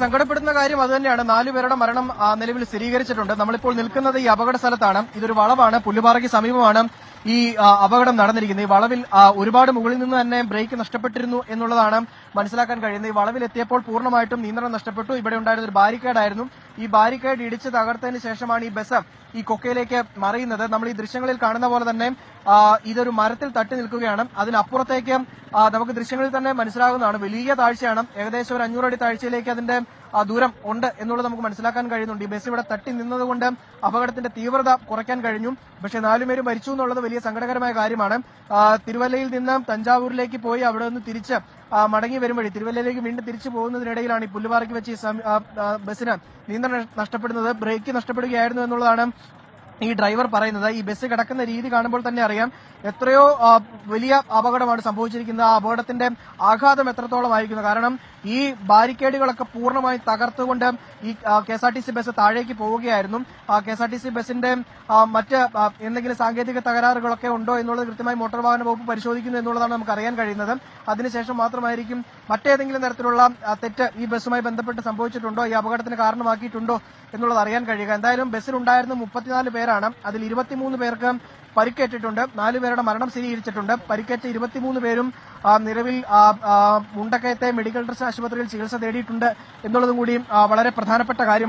സങ്കടപ്പെടുന്ന കാര്യം അതുതന്നെയാണ്. 4 പേരുടെ മരണം നിലവിൽ സ്ഥിരീകരിച്ചിട്ടുണ്ട്. നമ്മളിപ്പോൾ നിൽക്കുന്നത് ഈ അപകട സ്ഥലത്താണ്. ഇതൊരു വളവാണ്, പുല്ലുപാറയ്ക്ക് സമീപമാണ് ഈ അപകടം നടന്നിരിക്കുന്നത്. ഈ വളവിൽ ഒരുപാട് മുകളിൽ നിന്ന് തന്നെ ബ്രേക്ക് നഷ്ടപ്പെട്ടിരുന്നു എന്നുള്ളതാണ് മനസ്സിലാക്കാൻ കഴിയുന്നത്. ഈ വളവിൽ എത്തിയപ്പോൾ പൂർണ്ണമായിട്ടും നിയന്ത്രണം നഷ്ടപ്പെട്ടു. ഇവിടെ ഉണ്ടായിരുന്ന ഒരു ബാരിക്കേഡായിരുന്നു. ഈ ബാരിക്കേഡ് ഇടിച്ച് തകർത്തതിന് ശേഷമാണ് ഈ ബസ് ഈ കൊക്കയിലേക്ക് മറിയുന്നത്. നമ്മൾ ഈ ദൃശ്യങ്ങളിൽ കാണുന്ന പോലെ തന്നെ ഇതൊരു മരത്തിൽ തട്ടി നിൽക്കുകയാണ്. അതിനപ്പുറത്തേക്ക് നമുക്ക് ദൃശ്യങ്ങളിൽ തന്നെ മനസ്സിലാകുന്നതാണ്. വലിയ താഴ്ചയാണ്. ഏകദേശം ഒരു 500 അടി താഴ്ചയിലേക്ക് അതിന്റെ ദൂരം ഉണ്ട് എന്നുള്ളത് നമുക്ക് മനസ്സിലാക്കാൻ കഴിയുന്നുണ്ട്. ഈ ബസ് ഇവിടെ തട്ടി നിന്നതുകൊണ്ട് അപകടത്തിന്റെ തീവ്രത കുറയ്ക്കാൻ കഴിഞ്ഞു. പക്ഷേ 4 പേര് മരിച്ചു എന്നുള്ളത് വലിയ സങ്കടകരമായ കാര്യമാണ്. തിരുവല്ലയിൽ നിന്ന് തഞ്ചാവൂരിലേക്ക് പോയി അവിടെ നിന്ന് തിരിച്ച് മടങ്ങി വരും വഴി തിരുവല്ലയിലേക്ക് വീണ്ടും തിരിച്ചു പോകുന്നതിനിടയിലാണ് ഈ പുല്ലുപാറയ്ക്ക് വെച്ച് ബസ്സിന് നിയന്ത്രണം നഷ്ടപ്പെടുന്നത്. ബ്രേക്ക് നഷ്ടപ്പെടുകയായിരുന്നു എന്നുള്ളതാണ് ഈ ഡ്രൈവർ പറയുന്നത്. ഈ ബസ് കിടക്കുന്ന രീതി കാണുമ്പോൾ തന്നെ അറിയാം എത്രയോ വലിയ അപകടമാണ് സംഭവിച്ചിരിക്കുന്നത്. ആ അപകടത്തിന്റെ ആഘാതം എത്രത്തോളമായിരിക്കുന്നു. കാരണം ഈ ബാരിക്കേഡുകളൊക്കെ പൂർണ്ണമായി തകർത്തുകൊണ്ട് ഈ കെഎസ്ആർടിസി ബസ് താഴേക്ക് പോവുകയായിരുന്നു. കെഎസ്ആർടിസി ബസിന്റെ മറ്റ് എന്തെങ്കിലും സാങ്കേതിക തകരാറുകളൊക്കെ ഉണ്ടോ എന്നുള്ളത് കൃത്യമായി മോട്ടോർ വാഹന വകുപ്പ് പരിശോധിക്കുന്നു എന്നുള്ളതാണ് നമുക്ക് അറിയാൻ കഴിയുന്നത്. അതിനുശേഷം മാത്രമായിരിക്കും മറ്റേതെങ്കിലും തരത്തിലുള്ള തെറ്റ് ഈ ബസ്സുമായി ബന്ധപ്പെട്ട് സംഭവിച്ചിട്ടുണ്ടോ, ഈ അപകടത്തിന് കാരണമാക്കിയിട്ടുണ്ടോ എന്നുള്ളത് അറിയാൻ കഴിയുക. എന്തായാലും ബസ്സിലുണ്ടായിരുന്ന 34 പേരാണ്. അതിൽ 23 പേർക്ക് പരിക്കേറ്റിട്ടുണ്ട്. 4 പേരുടെ മരണം സ്ഥിരീകരിച്ചിട്ടുണ്ട്. പരിക്കേറ്റ 23 പേരും നിലവിൽ മുണ്ടക്കയത്തെ മെഡിക്കൽ ട്രസ്റ്റ് ആശുപത്രിയിൽ ചികിത്സ തേടിയിട്ടുണ്ട് എന്നുള്ളതും കൂടി വളരെ പ്രധാനപ്പെട്ട കാര്യമാണ്.